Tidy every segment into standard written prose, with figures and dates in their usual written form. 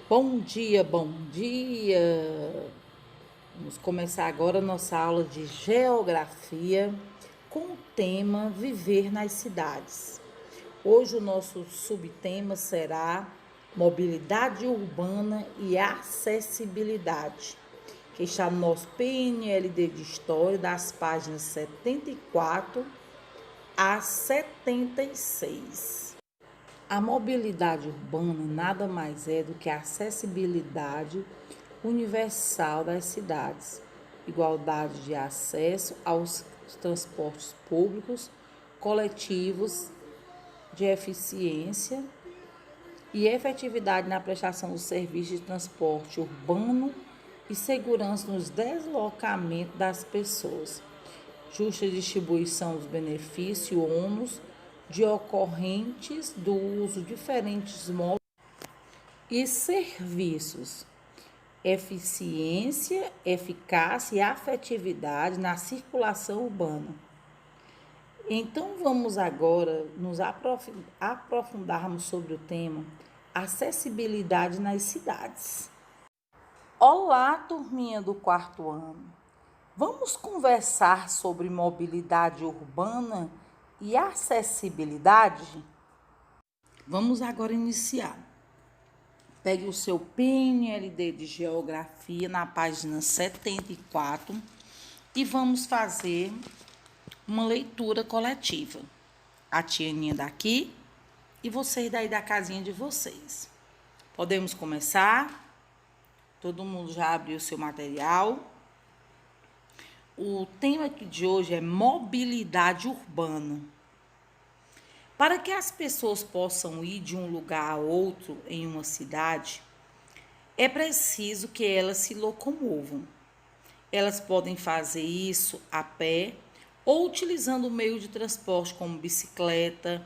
Bom dia, bom dia! Vamos começar agora a nossa aula de geografia com o tema Viver nas cidades. Hoje o nosso subtema será mobilidade urbana e acessibilidade, que está no nosso PNLD de História, das páginas 74 a 76. A mobilidade urbana nada mais é do que a acessibilidade universal das cidades, igualdade de acesso aos transportes públicos, coletivos, de eficiência e efetividade na prestação do serviço de transporte urbano e segurança nos deslocamentos das pessoas, justa distribuição dos benefícios e ônus de ocorrentes do uso de diferentes modos e serviços, eficiência, eficácia e afetividade na circulação urbana. Então vamos agora nos aprofundarmos sobre o tema acessibilidade nas cidades. Olá, turminha do quarto ano. Vamos conversar sobre mobilidade urbana e acessibilidade? Vamos agora iniciar. Pegue o seu PNLD de Geografia na página 74 e vamos fazer uma leitura coletiva. A Tianinha daqui e vocês daí da casinha de vocês. Podemos começar? Todo mundo já abriu o seu material? O tema aqui de hoje é mobilidade urbana. Para que as pessoas possam ir de um lugar a outro em uma cidade, é preciso que elas se locomovam. Elas podem fazer isso a pé ou utilizando o meio de transporte como bicicleta,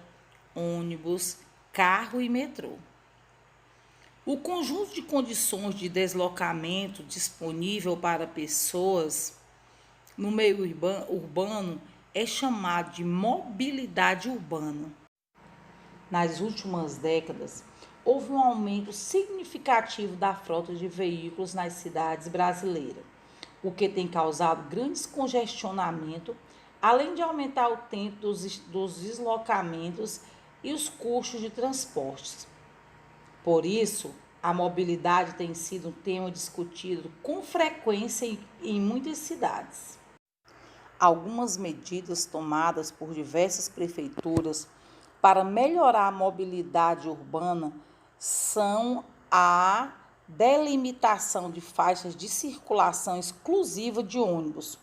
ônibus, carro e metrô. O conjunto de condições de deslocamento disponível para pessoas no meio urbano é chamado de mobilidade urbana. Nas últimas décadas, houve um aumento significativo da frota de veículos nas cidades brasileiras, o que tem causado grandes congestionamentos, além de aumentar o tempo dos deslocamentos e os custos de transportes. Por isso, a mobilidade tem sido um tema discutido com frequência em muitas cidades. Algumas medidas tomadas por diversas prefeituras para melhorar a mobilidade urbana são a delimitação de faixas de circulação exclusiva de ônibus,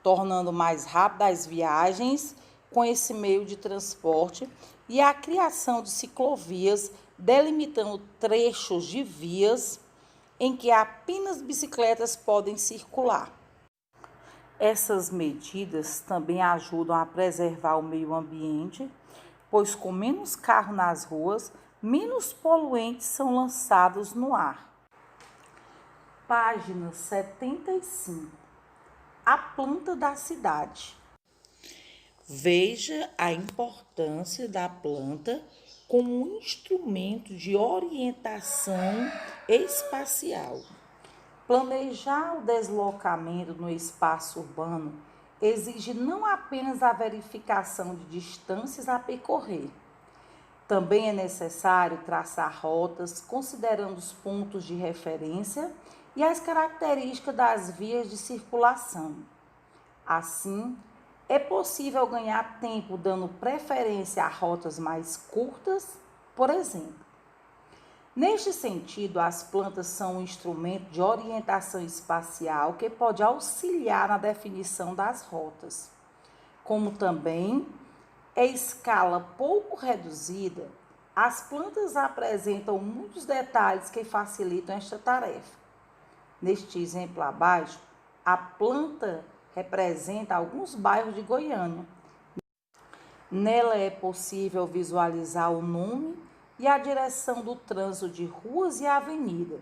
tornando mais rápidas as viagens com esse meio de transporte, e a criação de ciclovias, delimitando trechos de vias em que apenas bicicletas podem circular. Essas medidas também ajudam a preservar o meio ambiente, pois com menos carro nas ruas, menos poluentes são lançados no ar. Página 75. A planta da cidade. Veja a importância da planta como um instrumento de orientação espacial. Planejar o deslocamento no espaço urbano exige não apenas a verificação de distâncias a percorrer. Também é necessário traçar rotas considerando os pontos de referência e as características das vias de circulação. Assim, é possível ganhar tempo dando preferência a rotas mais curtas, por exemplo. Neste sentido, as plantas são um instrumento de orientação espacial que pode auxiliar na definição das rotas. Como também em escala pouco reduzida, as plantas apresentam muitos detalhes que facilitam esta tarefa. Neste exemplo abaixo, a planta representa alguns bairros de Goiânia. Nela é possível visualizar o nome e a direção do trânsito de ruas e avenidas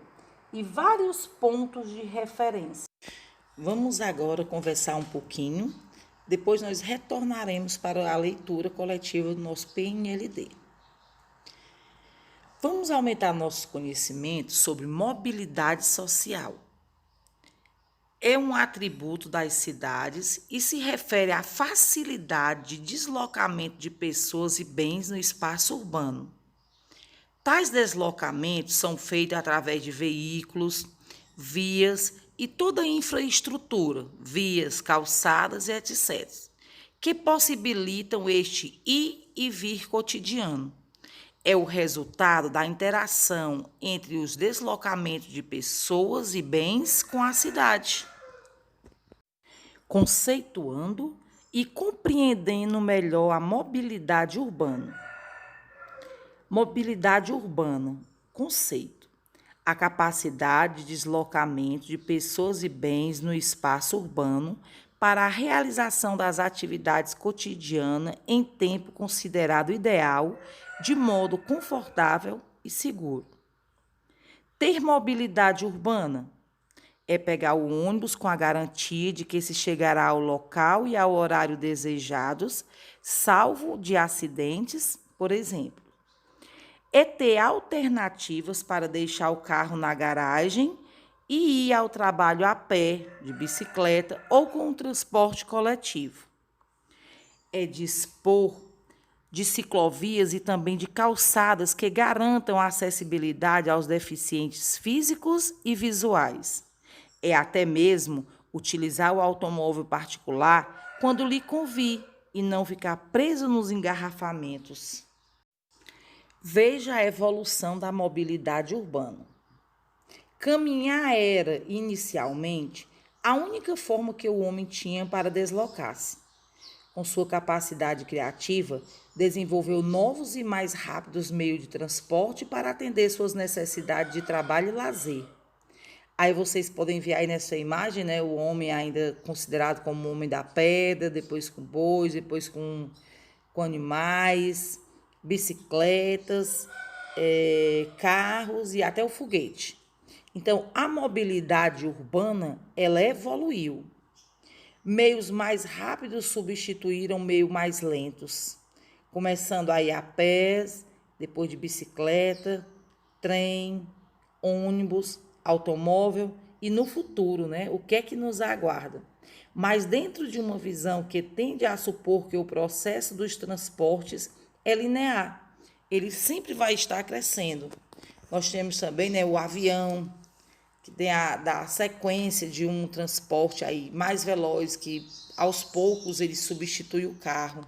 e vários pontos de referência. Vamos agora conversar um pouquinho, depois nós retornaremos para a leitura coletiva do nosso PNLD. Vamos aumentar nossos conhecimentos sobre mobilidade social. É um atributo das cidades e se refere à facilidade de deslocamento de pessoas e bens no espaço urbano. Tais deslocamentos são feitos através de veículos, vias e toda a infraestrutura, vias, calçadas e etc., que possibilitam este ir e vir cotidiano. É o resultado da interação entre os deslocamentos de pessoas e bens com a cidade. Conceituando e compreendendo melhor a mobilidade urbana. Mobilidade urbana, conceito. A capacidade de deslocamento de pessoas e bens no espaço urbano para a realização das atividades cotidianas em tempo considerado ideal, de modo confortável e seguro. Ter mobilidade urbana é pegar o ônibus com a garantia de que se chegará ao local e ao horário desejados, salvo de acidentes, por exemplo. É ter alternativas para deixar o carro na garagem e ir ao trabalho a pé, de bicicleta ou com o transporte coletivo. É dispor de ciclovias e também de calçadas que garantam a acessibilidade aos deficientes físicos e visuais. É até mesmo utilizar o automóvel particular quando lhe convir e não ficar preso nos engarrafamentos. Veja a evolução da mobilidade urbana. Caminhar era, inicialmente, a única forma que o homem tinha para deslocar-se. Com sua capacidade criativa, desenvolveu novos e mais rápidos meios de transporte para atender suas necessidades de trabalho e lazer. Aí vocês podem ver aí nessa imagem, né, o homem ainda considerado como o homem da pedra, depois com bois, depois com animais, bicicletas, carros e até o foguete. Então, a mobilidade urbana, ela evoluiu. Meios mais rápidos substituíram meios mais lentos, começando aí a pés, depois de bicicleta, trem, ônibus, automóvel e no futuro, né? O que é que nos aguarda? Mas dentro de uma visão que tende a supor que o processo dos transportes é linear, ele sempre vai estar crescendo. Nós temos também, né, o avião, que tem da sequência de um transporte aí mais veloz, que aos poucos ele substitui o carro.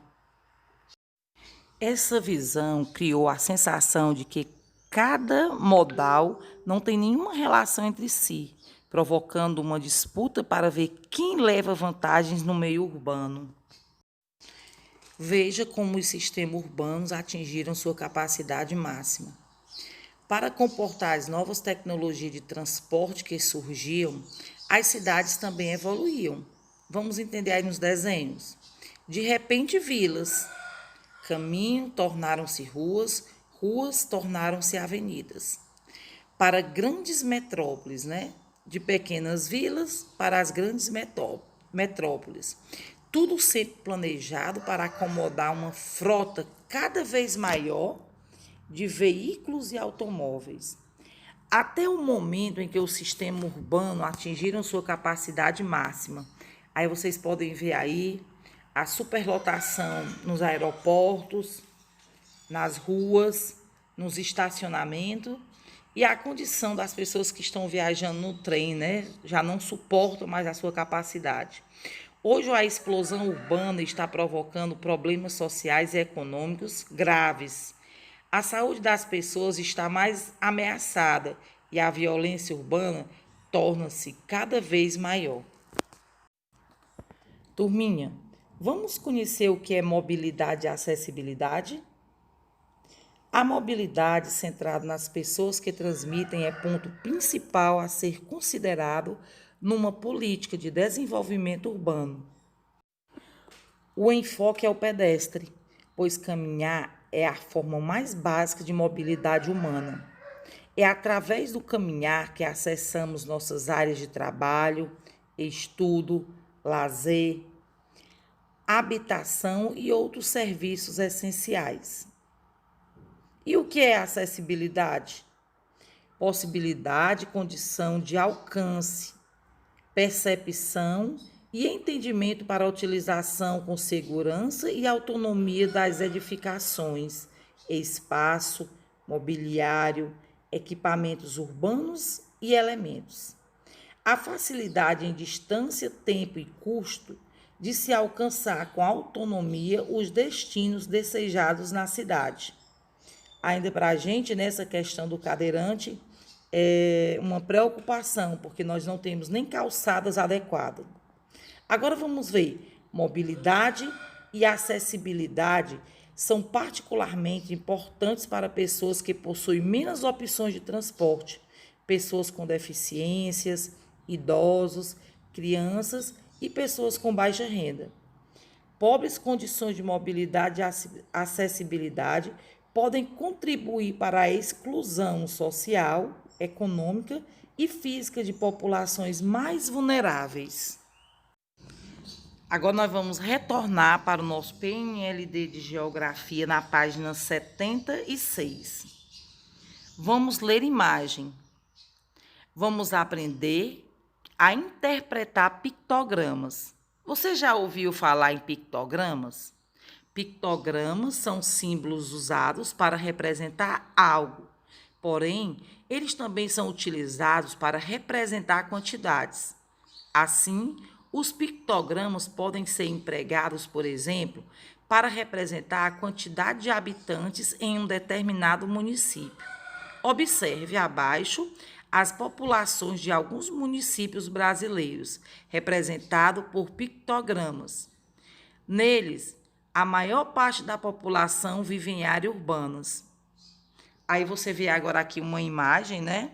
Essa visão criou a sensação de que cada modal não tem nenhuma relação entre si, provocando uma disputa para ver quem leva vantagens no meio urbano. Veja como os sistemas urbanos atingiram sua capacidade máxima. Para comportar as novas tecnologias de transporte que surgiam, as cidades também evoluíam. Vamos entender aí nos desenhos. De repente, vilas. Caminho tornaram-se ruas, ruas tornaram-se avenidas. Para grandes metrópoles, né? De pequenas vilas para as grandes metrópoles. Tudo sempre planejado para acomodar uma frota cada vez maior de veículos e automóveis. Até o momento em que o sistema urbano atingiram sua capacidade máxima. Aí vocês podem ver aí a superlotação nos aeroportos, nas ruas, nos estacionamentos e a condição das pessoas que estão viajando no trem, né? Já não suportam mais a sua capacidade. Hoje a explosão urbana está provocando problemas sociais e econômicos graves. A saúde das pessoas está mais ameaçada e a violência urbana torna-se cada vez maior. Turminha, vamos conhecer o que é mobilidade e acessibilidade? A mobilidade centrada nas pessoas que transmitem é ponto principal a ser considerado numa política de desenvolvimento urbano. O enfoque é o pedestre, pois caminhar é a forma mais básica de mobilidade humana. É através do caminhar que acessamos nossas áreas de trabalho, estudo, lazer, habitação e outros serviços essenciais. E o que é acessibilidade? Possibilidade, condição de alcance, percepção e entendimento para a utilização com segurança e autonomia das edificações, espaço, mobiliário, equipamentos urbanos e elementos. A facilidade em distância, tempo e custo de se alcançar com autonomia os destinos desejados na cidade. Ainda para a gente, nessa questão do cadeirante, é uma preocupação, porque nós não temos nem calçadas adequadas. Agora vamos ver, mobilidade e acessibilidade são particularmente importantes para pessoas que possuem menos opções de transporte, pessoas com deficiências, idosos, crianças e pessoas com baixa renda. Pobres condições de mobilidade e acessibilidade podem contribuir para a exclusão social, econômica e física de populações mais vulneráveis. Agora nós vamos retornar para o nosso PNLD de Geografia na página 76. Vamos ler imagem. Vamos aprender a interpretar pictogramas. Você já ouviu falar em pictogramas? Pictogramas são símbolos usados para representar algo, porém, eles também são utilizados para representar quantidades. Assim, os pictogramas podem ser empregados, por exemplo, para representar a quantidade de habitantes em um determinado município. Observe abaixo as populações de alguns municípios brasileiros, representados por pictogramas. Neles, a maior parte da população vive em áreas urbanas. Aí você vê agora aqui uma imagem, né?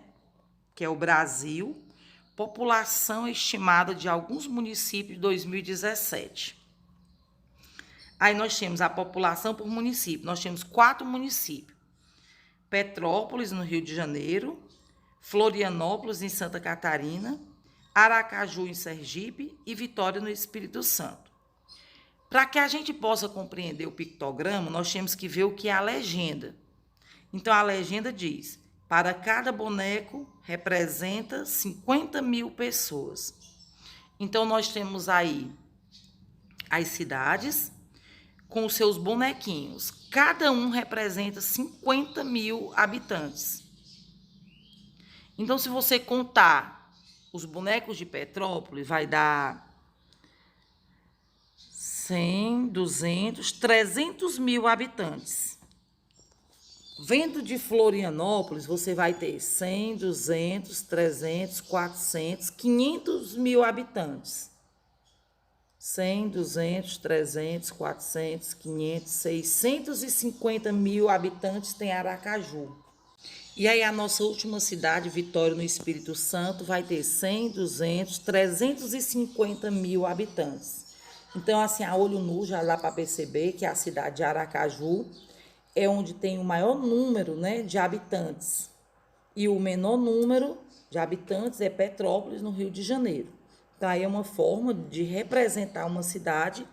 Que é o Brasil, população estimada de alguns municípios de 2017. Aí nós temos a população por município. Nós temos 4 municípios. Petrópolis, no Rio de Janeiro, Florianópolis, em Santa Catarina, Aracaju, em Sergipe e Vitória, no Espírito Santo. Para que a gente possa compreender o pictograma, nós temos que ver o que é a legenda. Então, a legenda diz, para cada boneco representa 50.000 pessoas. Então, nós temos aí as cidades com os seus bonequinhos. Cada um representa 50.000 habitantes. Então, se você contar os bonecos de Petrópolis, vai dar 100, 200, 300.000 habitantes. Vendo de Florianópolis, você vai ter 100, 200, 300, 400, 500.000 habitantes. 100, 200, 300, 400, 500, 650.000 habitantes tem Aracaju. E aí a nossa última cidade, Vitória, no Espírito Santo, vai ter 100, 200, 350.000 habitantes. Então, assim, a olho nu já dá para perceber que a cidade de Aracaju é onde tem o maior número, né, de habitantes. E o menor número de habitantes é Petrópolis, no Rio de Janeiro. Então, aí é uma forma de representar uma cidade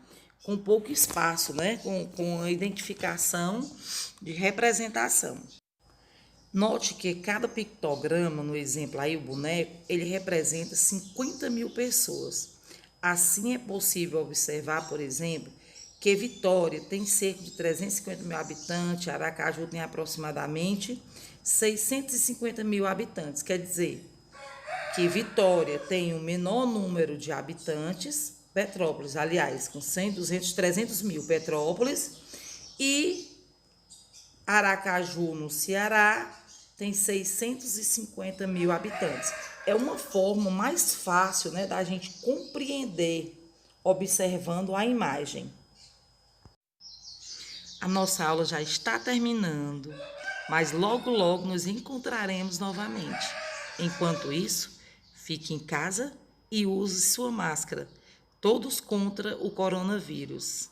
com pouco espaço, né, com a identificação de representação. Note que cada pictograma, no exemplo aí, o boneco, ele representa 50.000 pessoas. Assim é possível observar, por exemplo, que Vitória tem cerca de 350.000 habitantes, Aracaju tem aproximadamente 650.000 habitantes. Quer dizer que Vitória tem o menor número de habitantes, Petrópolis, aliás, com 100, 200, 300.000 Petrópolis, e Aracaju, no Ceará, tem 650.000 habitantes. É uma forma mais fácil, né, da gente compreender observando a imagem. A nossa aula já está terminando, mas logo, logo nos encontraremos novamente. Enquanto isso, fique em casa e use sua máscara. Todos contra o coronavírus.